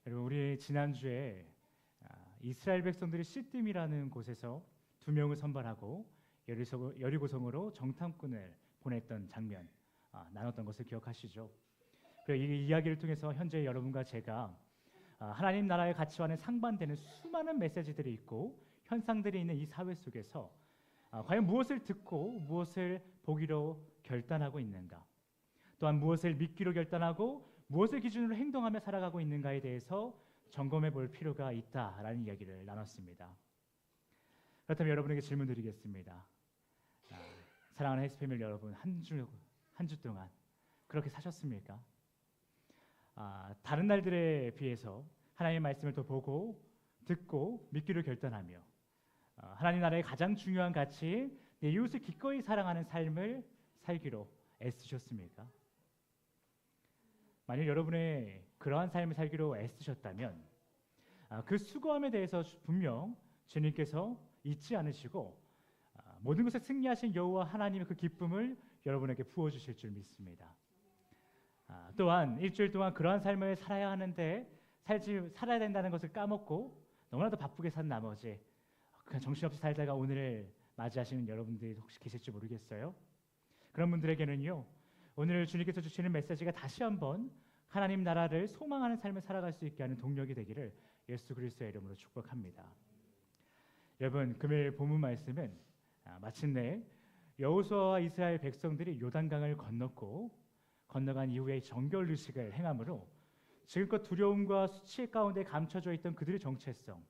여러분, 우리 지난주에 이스라엘 백성들이 시딤이라는 곳에서 두 명을 선발하고 여리고성으로 정탐꾼을 보냈던 장면 나눴던 것을 기억하시죠? 그리고 이 이야기를 통해서 현재 여러분과 제가 하나님 나라의 가치와는 상반되는 수많은 메시지들이 있고 현상들이 있는 이 사회 속에서 과연 무엇을 듣고 무엇을 보기로 결단하고 있는가, 또한 무엇을 믿기로 결단하고 무엇을 기준으로 행동하며 살아가고 있는가에 대해서 점검해 볼 필요가 있다라는 이야기를 나눴습니다. 그렇다면 여러분에게 질문 드리겠습니다. 사랑하는 헬스패밀리 여러분, 한 주 동안 그렇게 사셨습니까? 다른 날들에 비해서 하나님의 말씀을 더 보고 듣고 믿기로 결단하며 하나님 나라의 가장 중요한 가치, 내 이웃을 기꺼이 사랑하는 삶을 살기로 애쓰셨습니까? 만약 여러분의 그러한 삶을 살기로 애쓰셨다면 그 수고함에 대해서 분명 주님께서 잊지 않으시고 모든 것에 승리하신 여호와 하나님의 그 기쁨을 여러분에게 부어주실 줄 믿습니다. 또한 일주일 동안 그러한 삶을 살아야 하는데 살아야 된다는 것을 까먹고 너무나도 바쁘게 산 나머지 그냥 정신없이 살다가 오늘을 맞이하시는 여러분들이 혹시 계실지 모르겠어요. 그런 분들에게는요, 오늘 주님께서 주시는 메시지가 다시 한번 하나님 나라를 소망하는 삶을 살아갈 수 있게 하는 동력이 되기를 예수 그리스도의 이름으로 축복합니다. 여러분, 금요일 본문 말씀은 마침내 여호수아와 이스라엘 백성들이 요단강을 건너간 이후에 정결 의식을 행함으로 지금껏 두려움과 수치 가운데 감춰져 있던 그들의 정체성,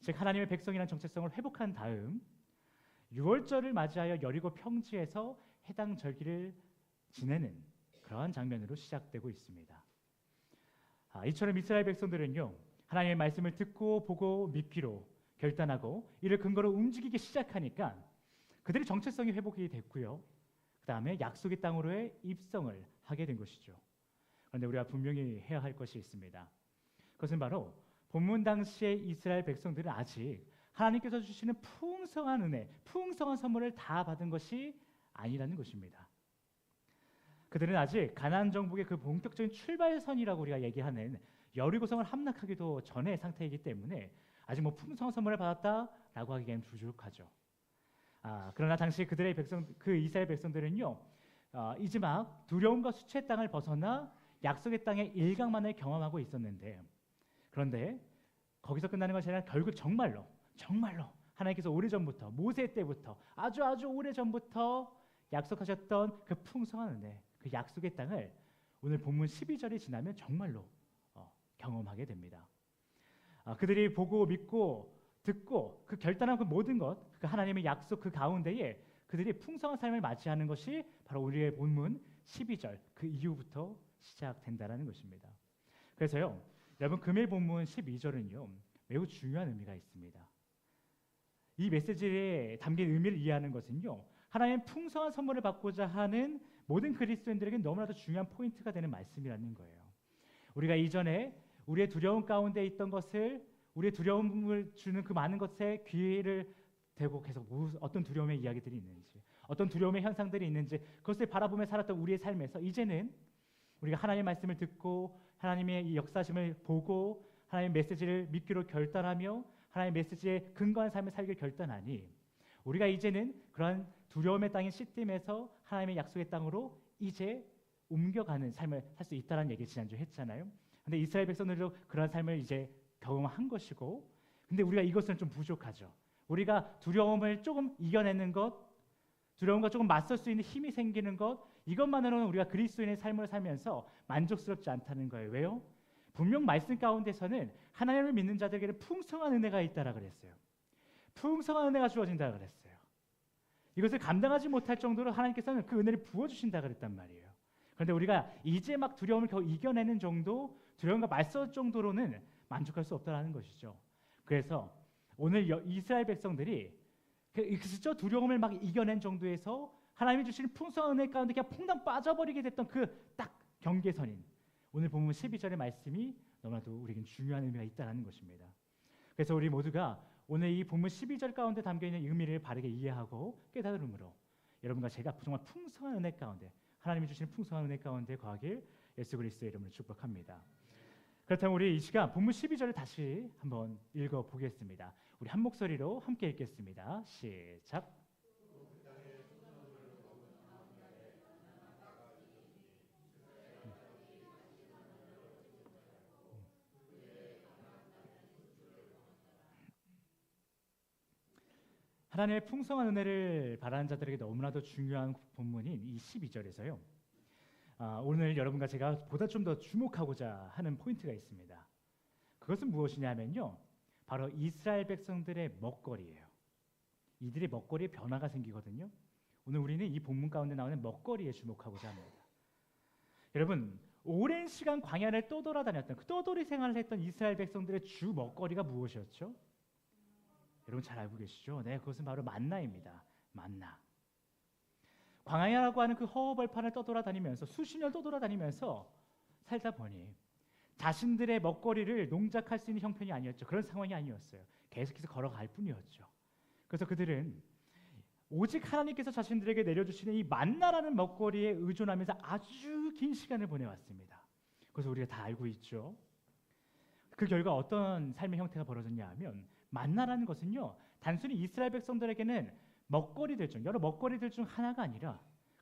즉 하나님의 백성이라는 정체성을 회복한 다음 6월절을 맞이하여 여리고 평지에서 해당 절기를 지내는 그러한 장면으로 시작되고 있습니다. 이처럼 이스라엘 백성들은요, 하나님의 말씀을 듣고 보고 믿기로 결단하고 이를 근거로 움직이기 시작하니까 그들의 정체성이 회복이 됐고요, 그 다음에 약속의 땅으로의 입성을 하게 된 것이죠. 그런데 우리가 분명히 해야 할 것이 있습니다. 그것은 바로 본문 당시의 이스라엘 백성들은 아직 하나님께서 주시는 풍성한 은혜, 풍성한 선물을 다 받은 것이 아니라는 것입니다. 그들은 아직 가나안 정복의 그 본격적인 출발선이라고 우리가 얘기하는 여리고성을 함락하기도 전의 상태이기 때문에 아직 풍성한 선물을 받았다라고 하기에는 부족하죠. 그러나 당시 그들의 그 이스라엘 백성들은요, 이제 막 두려움과 수치의 땅을 벗어나 약속의 땅의 일각만을 경험하고 있었는데, 그런데 거기서 끝나는 것이 아니라 결국 정말로 하나님께서 오래전부터 모세 때부터 아주 오래전부터 약속하셨던 그 풍성한 은혜, 그 약속의 땅을 오늘 본문 12절이 지나면 정말로 경험하게 됩니다. 그들이 보고 믿고 듣고 그 결단한 그 모든 것, 그 하나님의 약속 그 가운데에 그들이 풍성한 삶을 맞이하는 것이 바로 우리의 본문 12절 그 이후부터 시작된다는 것입니다. 그래서요, 여러분, 금요일 본문 12절은요 매우 중요한 의미가 있습니다. 이 메시지에 담긴 의미를 이해하는 것은요, 하나님의 풍성한 선물을 받고자 하는 모든 그리스도인들에게 너무나도 중요한 포인트가 되는 말씀이라는 거예요. 우리가 이전에 우리의 두려움 가운데 있던 것을, 우리의 두려움을 주는 그 많은 것에 귀를 대고 계속 어떤 두려움의 이야기들이 있는지, 어떤 두려움의 현상들이 있는지 그것을 바라보며 살았던 우리의 삶에서 이제는 우리가 하나님의 말씀을 듣고 하나님의 역사심을 보고 하나님의 메시지를 믿기로 결단하며 하나님의 메시지에 근거한 삶을 살기를 결단하니 우리가 이제는 그러한 두려움의 땅인 시딤에서 하나님의 약속의 땅으로 이제 옮겨가는 삶을 살 수 있다는 얘기를 지난주에 했잖아요. 근데 이스라엘 백성들도 그러한 삶을 이제 경험한 것이고, 근데 우리가 이것은 좀 부족하죠. 우리가 두려움을 조금 이겨내는 것, 두려움과 조금 맞설 수 있는 힘이 생기는 것, 이것만으로는 우리가 그리스도인의 삶을 살면서 만족스럽지 않다는 거예요. 왜요? 분명 말씀 가운데서는 하나님을 믿는 자들에게는 풍성한 은혜가 있다라 그랬어요. 풍성한 은혜가 주어진다 그랬어요. 이것을 감당하지 못할 정도로 하나님께서는 그 은혜를 부어주신다 그랬단 말이에요. 그런데 우리가 이제 막 두려움을 겨우 이겨내는 정도, 두려움과 맞설 정도로는 만족할 수 없다는 것이죠. 그래서 오늘 이스라엘 백성들이 그저 두려움을 막 이겨낸 정도에서 하나님이 주시는 풍성한 은혜 가운데 그냥 퐁당 빠져버리게 됐던 그 딱 경계선인 오늘 본문 12절의 말씀이 너무나도 우리에겐 중요한 의미가 있다는 것입니다. 그래서 우리 모두가 오늘 이 본문 12절 가운데 담겨있는 의미를 바르게 이해하고 깨달음으로 여러분과 제가 정말 풍성한 은혜 가운데, 하나님이 주시는 풍성한 은혜 가운데 거하길 예수 그리스도의 이름으로 축복합니다. 그렇다면 우리 이 시간 본문 12절을 다시 한번 읽어보겠습니다. 우리 한 목소리로 함께 읽겠습니다. 시작. 하나님의 풍성한 은혜를 바라는 자들에게 너무나도 중요한 본문인 이 12절에서요. 오늘 여러분과 제가 보다 좀 더 주목하고자 하는 포인트가 있습니다. 그것은 무엇이냐면요. 바로 이스라엘 백성들의 먹거리예요. 이들의 먹거리에 변화가 생기거든요. 오늘 우리는 이 본문 가운데 나오는 먹거리에 주목하고자 합니다. 여러분, 오랜 시간 광야를 떠돌아다녔던 그 떠돌이 생활을 했던 이스라엘 백성들의 주 먹거리가 무엇이었죠? 여러분 잘 알고 계시죠? 네, 그것은 바로 만나입니다. 만나. 광야라고 하는 그 허허벌판을 떠돌아다니면서 수십 년 떠돌아다니면서 살다 보니 자신들의 먹거리를 농작할 수 있는 형편이 아니었죠. 그런 상황이 아니었어요. 계속해서 걸어갈 뿐이었죠. 그래서 그들은 오직 하나님께서 자신들에게 내려주시는 이 만나라는 먹거리에 의존하면서 아주 긴 시간을 보내왔습니다. 그래서 우리가 다 알고 있죠. 그 결과 어떤 삶의 형태가 벌어졌냐 하면 만나라는 것은요, 단순히 이스라엘 백성들에게는 먹거리들 중 여러 먹거리들 중 하나가 아니라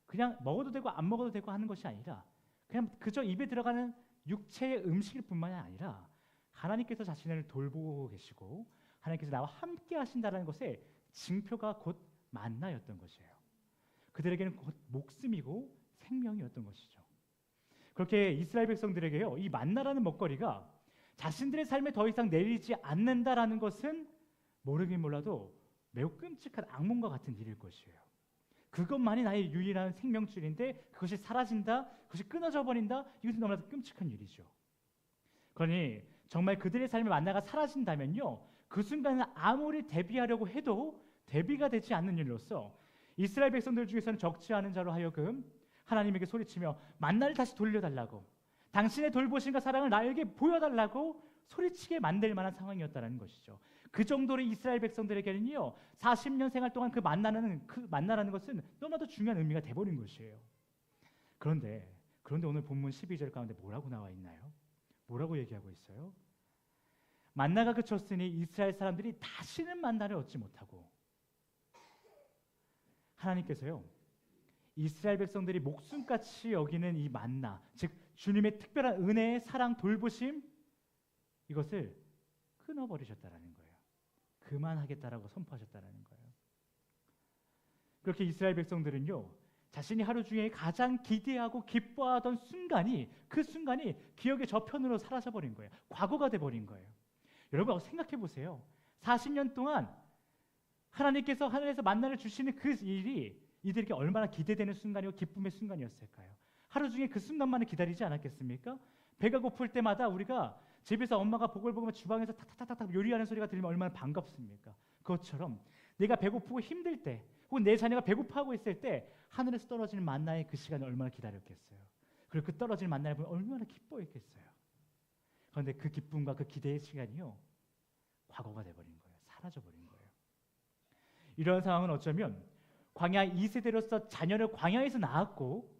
그냥 먹어도 되고 안 먹어도 되고 하는 것이 아니라 그냥 그저 입에 들어가는 육체의 음식일 뿐만이 아니라 하나님께서 자신을 돌보고 계시고 하나님께서 나와 함께 하신다는 것의 징표가 곧 만나였던 것이에요. 그들에게는 곧 목숨이고 생명이었던 것이죠. 그렇게 이스라엘 백성들에게요, 이 만나라는 먹거리가 자신들의 삶에 더 이상 내리지 않는다라는 것은 모르긴 몰라도 매우 끔찍한 악몽과 같은 일일 것이에요. 그것만이 나의 유일한 생명줄인데 그것이 사라진다, 그것이 끊어져 버린다, 이것은 너무나도 끔찍한 일이죠. 그러니 정말 그들의 삶의 만나가 사라진다면요, 그 순간은 아무리 대비하려고 해도 대비가 되지 않는 일로서 이스라엘 백성들 중에서는 적지 않은 자로 하여금 하나님에게 소리치며 만나를 다시 돌려달라고, 당신의 돌보심과 사랑을 나에게 보여달라고 소리치게 만들 만한 상황이었다는 것이죠. 그 정도로 이스라엘 백성들에게는요, 40년 생활 동안 그 만나라는 것은 너무나도 중요한 의미가 돼버린 것이에요. 그런데 오늘 본문 12절 가운데 뭐라고 나와 있나요? 뭐라고 얘기하고 있어요? 만나가 그쳤으니 이스라엘 사람들이 다시는 만나를 얻지 못하고, 하나님께서요, 이스라엘 백성들이 목숨같이 여기는 이 만나, 즉 주님의 특별한 은혜, 사랑, 돌보심, 이것을 끊어버리셨다라는 거예요. 그만하겠다라고 선포하셨다라는 거예요. 그렇게 이스라엘 백성들은요, 자신이 하루 중에 가장 기대하고 기뻐하던 순간이, 그 순간이 기억의 저편으로 사라져버린 거예요. 과거가 돼버린 거예요. 여러분 생각해 보세요. 40년 동안 하나님께서 하늘에서 만나를 주시는 그 일이 이들에게 얼마나 기대되는 순간이고 기쁨의 순간이었을까요? 하루 중에 그 순간만을 기다리지 않았겠습니까? 배가 고플 때마다 우리가 집에서 엄마가 보글보글 주방에서 탁탁탁탁 요리하는 소리가 들리면 얼마나 반갑습니까? 그것처럼 내가 배고프고 힘들 때, 혹은 내 자녀가 배고파하고 있을 때 하늘에서 떨어지는 만나의 그 시간을 얼마나 기다렸겠어요. 그리고 그 떨어지는 만나를 보면 얼마나 기뻐했겠어요. 그런데 그 기쁨과 그 기대의 시간이요, 과거가 돼버린 거예요. 사라져버린 거예요. 이런 상황은 어쩌면 광야 2세대로서 자녀를 광야에서 낳았고,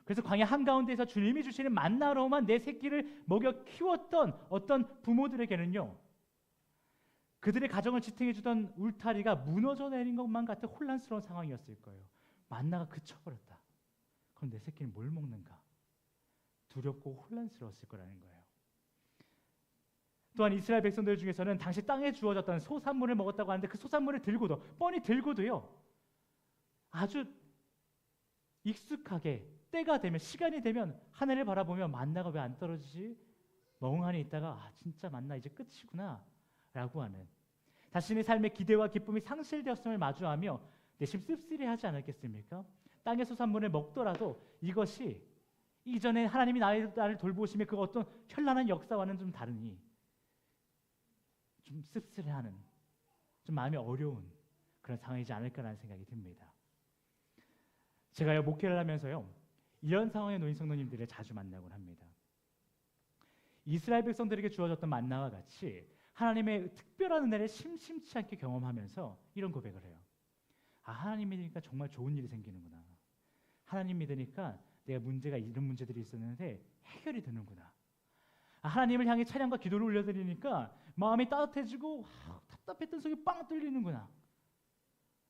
그래서 광야 한가운데에서 주님이 주시는 만나로만 내 새끼를 먹여 키웠던 어떤 부모들에게는요, 그들의 가정을 지탱해 주던 울타리가 무너져 내린 것만 같은 혼란스러운 상황이었을 거예요. 만나가 그쳐버렸다. 그럼 내 새끼는 뭘 먹는가? 두렵고 혼란스러웠을 거라는 거예요. 또한 이스라엘 백성들 중에서는 당시 땅에 주어졌던 소산물을 먹었다고 하는데 그 소산물을 들고도, 뻔히 들고도요, 아주 익숙하게 때가 되면, 시간이 되면 하늘을 바라보며 만나가 왜 안 떨어지지? 멍하니 있다가 진짜 만나 이제 끝이구나 라고 하는, 자신의 삶의 기대와 기쁨이 상실되었음을 마주하며 내심 씁쓸해하지 않았겠습니까? 땅의 소산물을 먹더라도 이것이 이전에 하나님이 나를 돌보시며 그 어떤 현란한 역사와는 좀 다르니 좀 씁쓸해하는, 좀 마음이 어려운 그런 상황이지 않을까라는 생각이 듭니다. 제가요, 목회를 하면서요, 이런 상황의 노인 성도님들을 자주 만나곤 합니다. 이스라엘 백성들에게 주어졌던 만나와 같이 하나님의 특별한 은혜를 심심치 않게 경험하면서 이런 고백을 해요. 아, 하나님 믿으니까 정말 좋은 일이 생기는구나. 하나님 믿으니까 내가 이런 문제들이 있었는데 해결이 되는구나. 하나님을 향해 찬양과 기도를 올려드리니까 마음이 따뜻해지고 답답했던 속이 빵 뚫리는구나.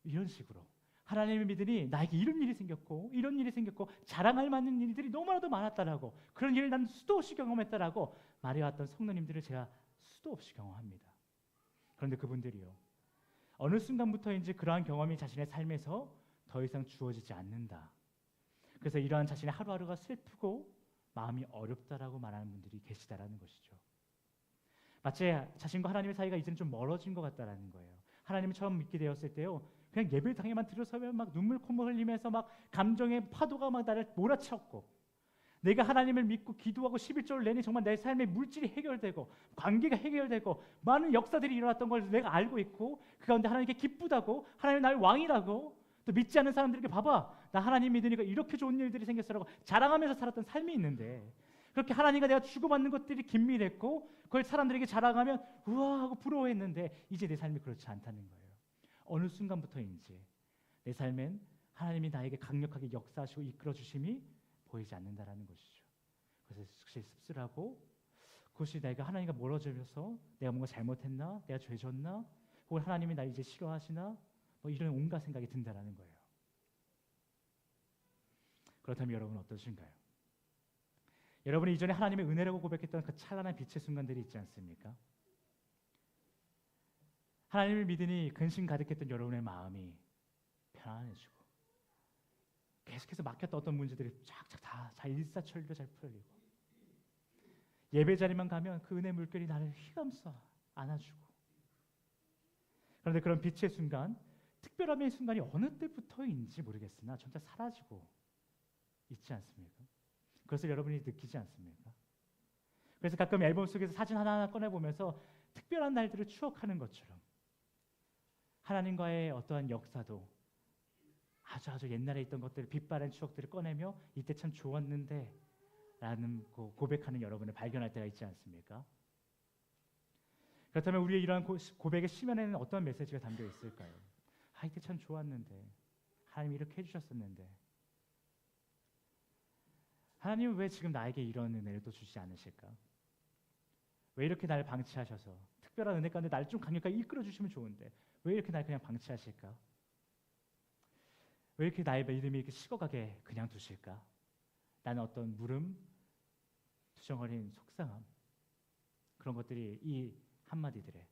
이런 식으로 하나님을 믿으니 나에게 이런 일이 생겼고 이런 일이 생겼고 자랑할 만한 일들이 너무나도 많았다라고, 그런 일을 난 수도 없이 경험했다라고 말해왔던 성도님들을 제가 수도 없이 경험합니다. 그런데 그분들이요, 어느 순간부터인지 그러한 경험이 자신의 삶에서 더 이상 주어지지 않는다. 그래서 이러한 자신의 하루하루가 슬프고 마음이 어렵다라고 말하는 분들이 계시다라는 것이죠. 마치 자신과 하나님의 사이가 이제는 좀 멀어진 것 같다라는 거예요. 하나님을 처음 믿게 되었을 때요, 그냥 예배당에만 들어서면 막 눈물 콧물 흘리면서 막 감정의 파도가 막 나를 몰아쳤고, 내가 하나님을 믿고 기도하고 11조를 내니 정말 내 삶의 물질이 해결되고 관계가 해결되고 많은 역사들이 일어났던 걸 내가 알고 있고, 그 가운데 하나님께 기쁘다고, 하나님 나를 왕이라고, 또 믿지 않는 사람들에게 봐봐 나 하나님 믿으니까 이렇게 좋은 일들이 생겼어라고 자랑하면서 살았던 삶이 있는데, 그렇게 하나님과 내가 주고받는 것들이 긴밀했고 그걸 사람들에게 자랑하면 우와 하고 부러워했는데, 이제 내 삶이 그렇지 않다는 거예요. 어느 순간부터인지 내 삶엔 하나님이 나에게 강력하게 역사하시고 이끌어 주심이 보이지 않는다라는 것이죠. 그래서 혹시 씁쓸하고, 그것이 내가 하나님과 멀어져서 내가 뭔가 잘못했나, 내가 죄졌나, 혹은 하나님이 나 이제 싫어하시나, 뭐 이런 온갖 생각이 든다라는 거예요. 그렇다면 여러분은 어떠신가요? 여러분이 이전에 하나님의 은혜라고 고백했던 그 찬란한 빛의 순간들이 있지 않습니까? 하나님을 믿으니 근심 가득했던 여러분의 마음이 편안해지고, 계속해서 막혔던 어떤 문제들이 쫙쫙 다 일사천리로 잘 풀리고, 예배 자리만 가면 그 은혜 물결이 나를 휘감싸 안아주고. 그런데 그런 빛의 순간, 특별함의 순간이 어느 때부터인지 모르겠으나 점차 사라지고 있지 않습니까? 그것을 여러분이 느끼지 않습니까? 그래서 가끔 앨범 속에서 사진 하나하나 꺼내보면서 특별한 날들을 추억하는 것처럼 하나님과의 어떠한 역사도 아주 옛날에 있던 것들을, 빛바랜 추억들을 꺼내며 이때 참 좋았는데 라는 고백하는 여러분을 발견할 때가 있지 않습니까? 그렇다면 우리의 이러한 고백의 심연에는 어떤 메시지가 담겨 있을까요? 이때 참 좋았는데, 하나님이 이렇게 해주셨었는데, 하나님은 왜 지금 나에게 이런 은혜를 또 주지 않으실까? 왜 이렇게 나를 방치하셔서, 특별한 은혜 가운데 나를 좀 강력하게 이끌어 주시면 좋은데 왜 이렇게 날 그냥 방치하실까? 왜 이렇게 나의 믿음이 이렇게 식어가게 그냥 두실까? 나는 어떤 물음, 투정어린 속상함, 그런 것들이 이 한마디들에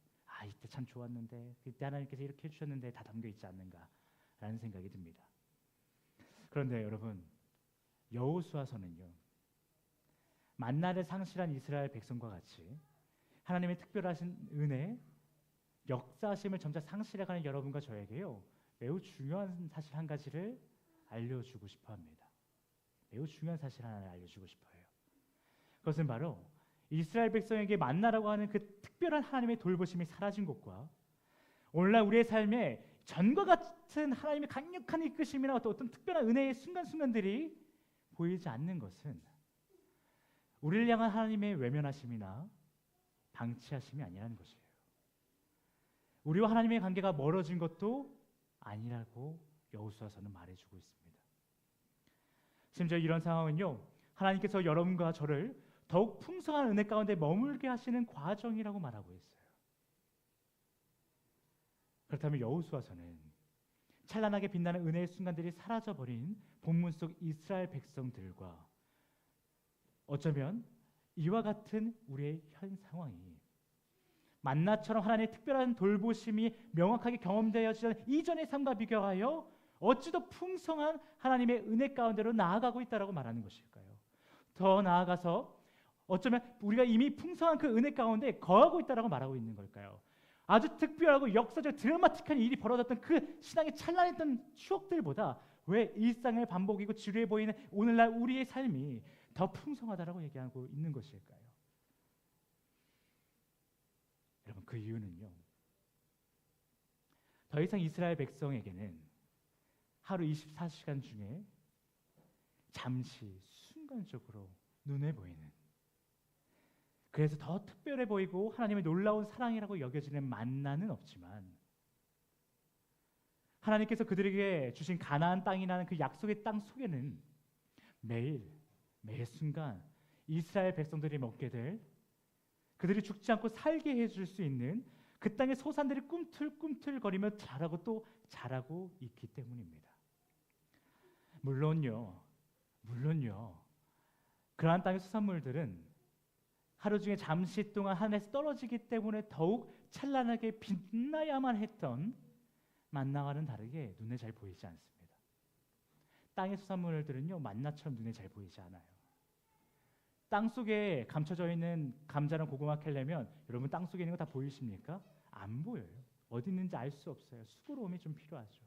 이때 참 좋았는데, 그때 하나님께서 이렇게 해주셨는데 다 담겨 있지 않는가라는 생각이 듭니다. 그런데 여러분, 여호수아서는요, 만나를 상실한 이스라엘 백성과 같이 하나님의 특별하신 은혜, 역사하심을 점차 상실해가는 여러분과 저에게요, 매우 중요한 사실 한 가지를 알려주고 싶어합니다. 매우 중요한 사실 하나를 알려주고 싶어요. 그것은 바로 이스라엘 백성에게 만나라고 하는 그 특별한 하나님의 돌보심이 사라진 것과 오늘날 우리의 삶에 전과 같은 하나님의 강력한 이끄심이나 어떤 특별한 은혜의 순간순간들이 보이지 않는 것은 우리를 향한 하나님의 외면하심이나 방치하심이 아니라는 것이에요. 우리와 하나님의 관계가 멀어진 것도 아니라고 여호수아서는 말해주고 있습니다. 심지어 이런 상황은요, 하나님께서 여러분과 저를 더욱 풍성한 은혜 가운데 머물게 하시는 과정이라고 말하고 있어요. 그렇다면 여호수아서는 찬란하게 빛나는 은혜의 순간들이 사라져버린 본문 속 이스라엘 백성들과 어쩌면 이와 같은 우리의 현 상황이 만나처럼 하나님의 특별한 돌보심이 명확하게 경험되어지던 이전의 삶과 비교하여 어찌 더 풍성한 하나님의 은혜 가운데로 나아가고 있다라고 말하는 것일까요? 더 나아가서 어쩌면 우리가 이미 풍성한 그 은혜 가운데 거하고 있다라고 말하고 있는 걸까요? 아주 특별하고 역사적 드라마틱한 일이 벌어졌던 그 신앙의 찬란했던 추억들보다 왜 일상의 반복이고 지루해 보이는 오늘날 우리의 삶이 더 풍성하다라고 얘기하고 있는 것일까요? 여러분, 그 이유는요, 더 이상 이스라엘 백성에게는 하루 24시간 중에 잠시 순간적으로 눈에 보이는, 그래서 더 특별해 보이고 하나님의 놀라운 사랑이라고 여겨지는 만나는 없지만, 하나님께서 그들에게 주신 가나안 땅이라는 그 약속의 땅 속에는 매일 매 순간 이스라엘 백성들이 먹게 될 그들이 죽지 않고 살게 해줄 수 있는 그 땅의 소산들이 꿈틀꿈틀거리며 자라고 또 자라고 있기 때문입니다. 물론요. 그러한 땅의 수산물들은 하루 중에 잠시 동안 하늘에서 떨어지기 때문에 더욱 찬란하게 빛나야만 했던 만나와는 다르게 눈에 잘 보이지 않습니다. 땅의 수산물들은요, 만나처럼 눈에 잘 보이지 않아요. 땅 속에 감춰져 있는 감자랑 고구마 캐려면 여러분 땅 속에 있는 거 다 보이십니까? 안 보여요. 어디 있는지 알 수 없어요. 수고로움이 좀 필요하죠.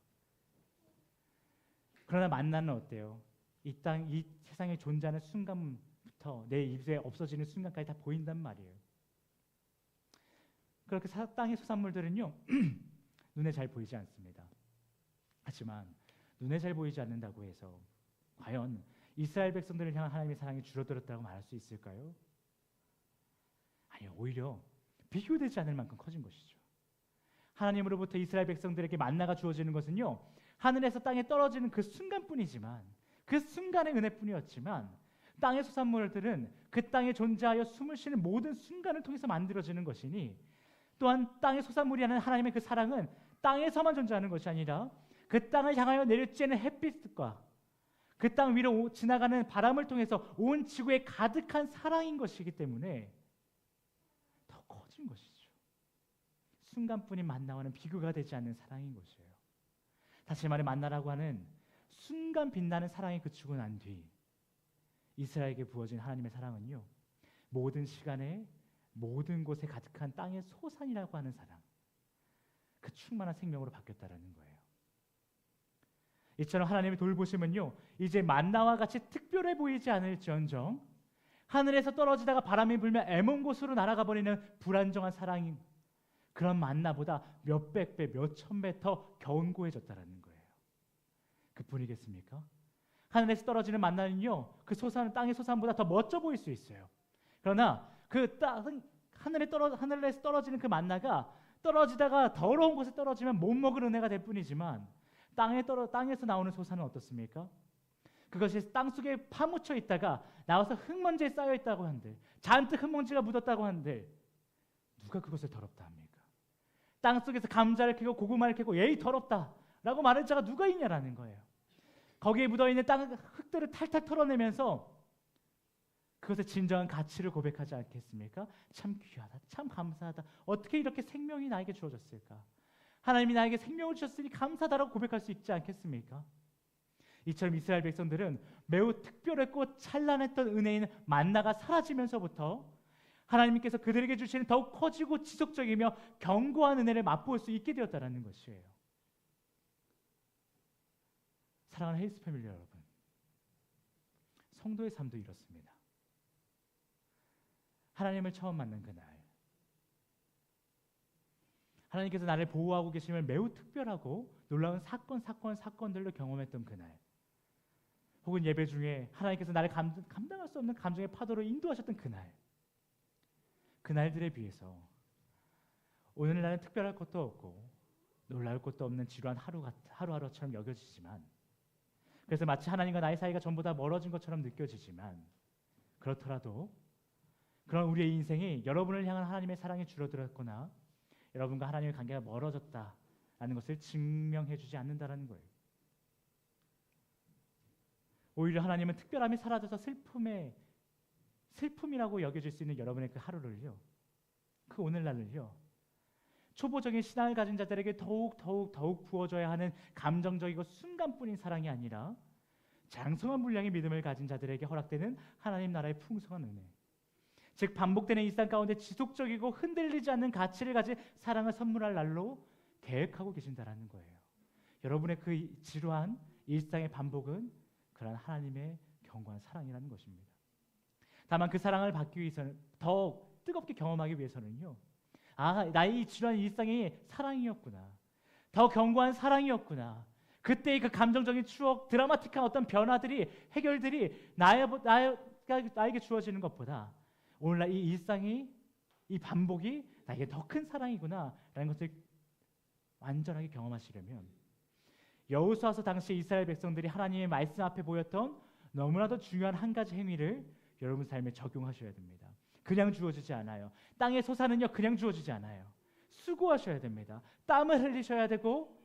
그러나 만나는 어때요? 이 세상에 존재하는 순간부터 내 입에 없어지는 순간까지 다 보인단 말이에요. 그렇게 땅의 수산물들은요 눈에 잘 보이지 않습니다. 하지만 눈에 잘 보이지 않는다고 해서 과연 이스라엘 백성들을 향한 하나님의 사랑이 줄어들었다고 말할 수 있을까요? 아니요, 오히려 비교되지 않을 만큼 커진 것이죠. 하나님으로부터 이스라엘 백성들에게 만나가 주어지는 것은요, 하늘에서 땅에 떨어지는 그 순간뿐이지만, 그 순간의 은혜뿐이었지만, 땅의 수산물들은 그 땅에 존재하여 숨을 쉬는 모든 순간을 통해서 만들어지는 것이니, 또한 땅의 소산물이 하는 하나님의 그 사랑은 땅에서만 존재하는 것이 아니라 그 땅을 향하여 내려쬐는 햇빛과 그 땅 위로 지나가는 바람을 통해서 온 지구에 가득한 사랑인 것이기 때문에 더 커진 것이죠. 순간뿐인 만나와는 비교가 되지 않는 사랑인 것이에요. 다시 말해 만나라고 하는 순간 빛나는 사랑이 그치고 난 뒤 이스라엘에게 부어진 하나님의 사랑은요, 모든 시간에 모든 곳에 가득한 땅의 소산이라고 하는 사랑, 그 충만한 생명으로 바뀌었다라는 거예요. 이처럼 하나님의 돌보심은요, 이제 만나와 같이 특별해 보이지 않을지언정 하늘에서 떨어지다가 바람이 불면 애먼 곳으로 날아가 버리는 불안정한 사랑인 그런 만나보다 몇백 배, 몇천 배 더 견고해졌다라는 거예요. 그뿐이겠습니까? 하늘에서 떨어지는 만나는요, 그 땅의 소산보다 더 멋져 보일 수 있어요. 그러나 하늘에서 떨어지는 그 만나가 떨어지다가 더러운 곳에 떨어지면 못 먹을 은혜가 될 뿐이지만 땅에서 나오는 소산은 어떻습니까? 그것이 땅 속에 파묻혀 있다가 나와서 흙먼지에 쌓여 있다고 한들, 잔뜩 흙먼지가 묻었다고 한들 누가 그것을 더럽다 합니까? 땅 속에서 감자를 캐고 고구마를 캐고 에이 더럽다라고 말할 자가 누가 있냐라는 거예요. 거기에 묻어있는 땅 흙들을 탈탈 털어내면서 그것의 진정한 가치를 고백하지 않겠습니까? 참 귀하다, 참 감사하다. 어떻게 이렇게 생명이 나에게 주어졌을까? 하나님이 나에게 생명을 주셨으니 감사하다라고 고백할 수 있지 않겠습니까? 이처럼 이스라엘 백성들은 매우 특별했고 찬란했던 은혜인 만나가 사라지면서부터 하나님께서 그들에게 주시는 더욱 커지고 지속적이며 견고한 은혜를 맛볼 수 있게 되었다는 것이에요. 사랑하는 헬스 패밀리 여러분, 성도의 삶도 이렇습니다. 하나님을 처음 만난 그날, 하나님께서 나를 보호하고 계심을 매우 특별하고 놀라운 사건들로 경험했던 그날, 혹은 예배 중에 하나님께서 나를 감당할 수 없는 감정의 파도로 인도하셨던 그날들에 비해서 오늘 나는 특별할 것도 없고 놀라울 것도 없는 지루한 하루하루처럼 여겨지지만, 그래서 마치 하나님과 나의 사이가 전부 다 멀어진 것처럼 느껴지지만, 그렇더라도 그런 우리의 인생이 여러분을 향한 하나님의 사랑이 줄어들었거나 여러분과 하나님의 관계가 멀어졌다라는 것을 증명해 주지 않는다라는 거예요. 오히려 하나님은 특별함이 사라져서 슬픔이라고 여겨질 수 있는 여러분의 그 하루를요, 그 오늘날을요, 초보적인 신앙을 가진 자들에게 더욱 부어줘야 하는 감정적이고 순간뿐인 사랑이 아니라 장성한 분량의 믿음을 가진 자들에게 허락되는 하나님 나라의 풍성한 은혜, 즉 반복되는 일상 가운데 지속적이고 흔들리지 않는 가치를 가진 사랑을 선물할 날로 계획하고 계신다라는 거예요. 여러분의 그 지루한 일상의 반복은 그런 하나님의 견고한 사랑이라는 것입니다. 다만 그 사랑을 받기 위해서는, 더 뜨겁게 경험하기 위해서는요, 나의 지루한 일상이 사랑이었구나, 더 견고한 사랑이었구나, 그때의 그 감정적인 추억, 드라마틱한 어떤 변화들이, 해결들이 나에게 주어지는 것보다 오늘날 이 일상이, 이 반복이 나에게 더 큰 사랑이구나 라는 것을 완전하게 경험하시려면 여호수아서 당시 이스라엘 백성들이 하나님의 말씀 앞에 보였던 너무나도 중요한 한 가지 행위를 여러분 삶에 적용하셔야 됩니다. 그냥 주어지지 않아요. 땅의 소사는요 그냥 주어지지 않아요. 수고하셔야 됩니다. 땀을 흘리셔야 되고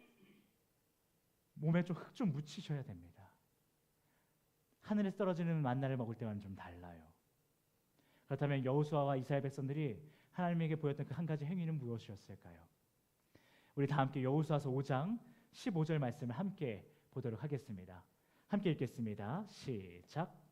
몸에 좀 흙 좀 묻히셔야 됩니다. 하늘에서 떨어지는 만나를 먹을 때와는 좀 달라요. 그렇다면 여호수아와 이스라엘 백성들이 하나님에게 보였던 그 한 가지 행위는 무엇이었을까요? 우리 다 함께 여호수아서 5장 15절 말씀을 함께 보도록 하겠습니다. 함께 읽겠습니다. 시작.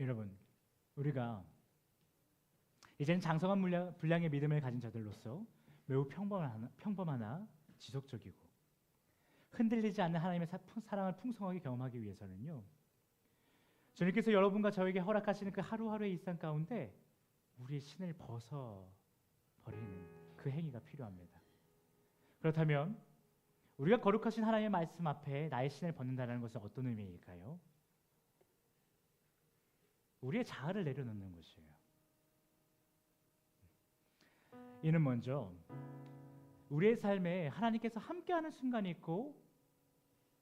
여러분, 우리가 이제는 장성한 분량의 믿음을 가진 자들로서 매우 평범하나 지속적이고 흔들리지 않는 하나님의 사랑을 풍성하게 경험하기 위해서는요, 주님께서 여러분과 저에게 허락하시는 그 하루하루의 일상 가운데 우리의 신을 벗어버리는 그 행위가 필요합니다. 그렇다면 우리가 거룩하신 하나님의 말씀 앞에 나의 신을 벗는다는 것은 어떤 의미일까요? 우리의 자아를 내려놓는 것이에요. 이는 먼저 우리의 삶에 하나님께서 함께하는 순간이 있고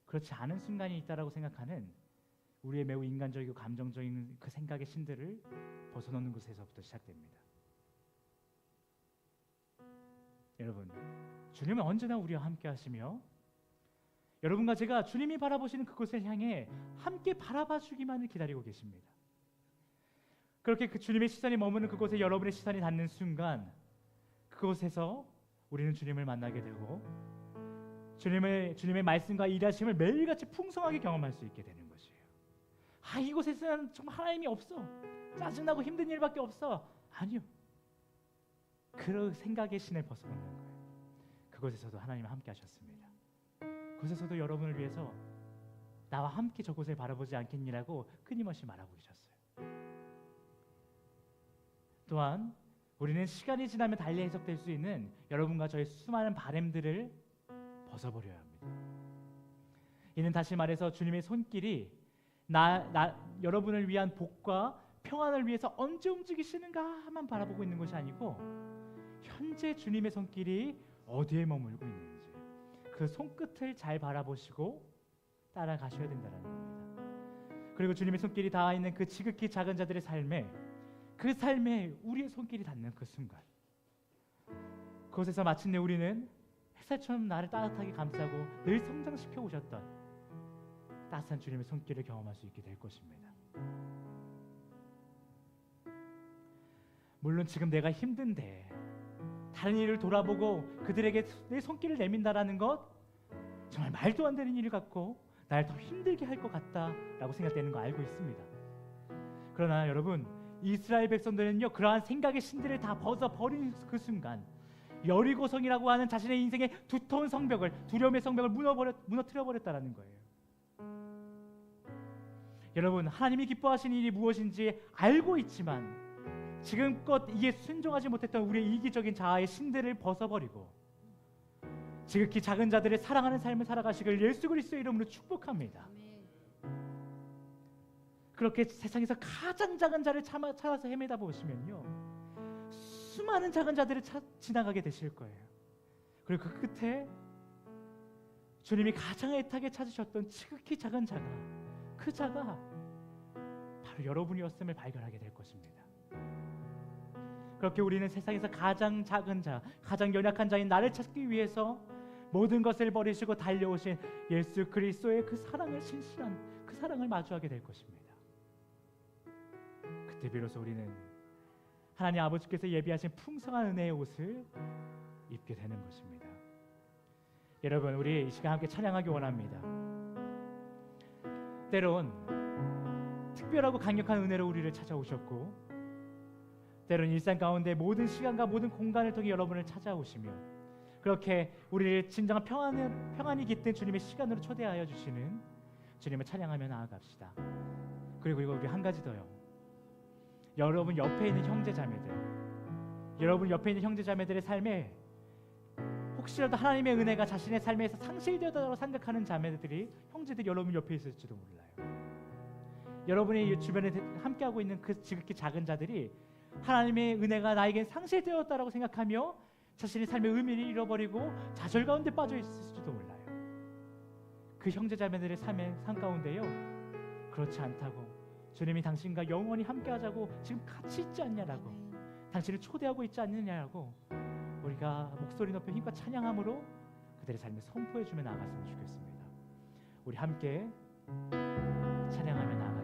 그렇지 않은 순간이 있다라고 생각하는 우리의 매우 인간적이고 감정적인 그 생각의 신들을 벗어놓는 것에서부터 시작됩니다. 여러분, 주님은 언제나 우리와 함께 하시며 여러분과 제가 주님이 바라보시는 그곳을 향해 함께 바라봐 주기만을 기다리고 계십니다. 그렇게 그 주님의 시선이 머무는 그곳에 여러분의 시선이 닿는 순간 그곳에서 우리는 주님을 만나게 되고 주님의 말씀과 일하심을 매일같이 풍성하게 경험할 수 있게 되는 것이에요. 이곳에서는 정말 하나님이 없어. 짜증나고 힘든 일밖에 없어. 아니요. 그 생각의 신을 벗어놓는 거예요. 그곳에서도 하나님은 함께 하셨습니다. 그곳에서도 여러분을 위해서 나와 함께 저곳을 바라보지 않겠니라고 끊임없이 말하고 계셨어요. 또한 우리는 시간이 지나면 달리 해석될 수 있는 여러분과 저의 수많은 바램들을 벗어버려야 합니다. 이는 다시 말해서 주님의 손길이 여러분을 위한 복과 평안을 위해서 언제 움직이시는가만 바라보고 있는 것이 아니고 현재 주님의 손길이 어디에 머물고 있는지 그 손끝을 잘 바라보시고 따라가셔야 된다는 겁니다. 그리고 주님의 손길이 닿아 있는 그 지극히 작은 자들의 그 삶에 우리의 손길이 닿는 그 순간 그곳에서 마침내 우리는 햇살처럼 나를 따뜻하게 감싸고 늘 성장시켜 오셨던 따스한 주님의 손길을 경험할 수 있게 될 것입니다. 물론 지금 내가 힘든데 다른 일을 돌아보고 그들에게 내 손길을 내민다라는 것 정말 말도 안 되는 일 같고 나를 더 힘들게 할 것 같다라고 생각되는 거 알고 있습니다. 그러나 여러분, 이스라엘 백성들은요 그러한 생각의 신들을 다 벗어버린 그 순간 여리고성이라고 하는 자신의 인생의 두터운 성벽을, 두려움의 성벽을 무너뜨려버렸다는 거예요. 여러분, 하나님이 기뻐하시는 일이 무엇인지 알고 있지만 지금껏 이에 순종하지 못했던 우리의 이기적인 자아의 신들을 벗어버리고 지극히 작은 자들의 사랑하는 삶을 살아가시길 예수 그리스도의 이름으로 축복합니다. 그렇게 세상에서 가장 작은 자를 찾아서 헤매다 보시면요 수많은 작은 자들을 지나가게 되실 거예요. 그리고 그 끝에 주님이 가장 애타게 찾으셨던 지극히 작은 자가, 그 자가 바로 여러분이었음을 발견하게 될 것입니다. 그렇게 우리는 세상에서 가장 작은 자, 가장 연약한 자인 나를 찾기 위해서 모든 것을 버리시고 달려오신 예수 그리스도의 그 사랑을, 신실한 그 사랑을 마주하게 될 것입니다. 그때 비로소 우리는 하나님 아버지께서 예비하신 풍성한 은혜의 옷을 입게 되는 것입니다. 여러분, 우리 이 시간 함께 찬양하기 원합니다. 때론 특별하고 강력한 은혜로 우리를 찾아오셨고 때론 일상 가운데 모든 시간과 모든 공간을 통해 여러분을 찾아오시며 그렇게 우리를 진정한 평안이 깃든 주님의 시간으로 초대하여 주시는 주님을 찬양하며 나아갑시다. 그리고 우리 한 가지 더요. 여러분 옆에 있는 형제자매들의 삶에 혹시라도 하나님의 은혜가 자신의 삶에서 상실되었다고 생각하는 형제들이 여러분 옆에 있을지도 몰라요. 여러분의 주변에 함께하고 있는 그 지극히 작은 자들이 하나님의 은혜가 나에게 상실되었다라고 생각하며 자신의 삶의 의미를 잃어버리고 좌절 가운데 빠져 있을지도 몰라요. 그 형제자매들의 삶 가운데요, 그렇지 않다고, 주님이 당신과 영원히 함께하자고 지금 같이 있지 않냐라고, 당신을 초대하고 있지 않느냐라고 우리가 목소리 높여 힘과 찬양함으로 그들의 삶을 선포해주며 나아갔으면 좋겠습니다. 우리 함께 찬양하며 나아가겠습니다.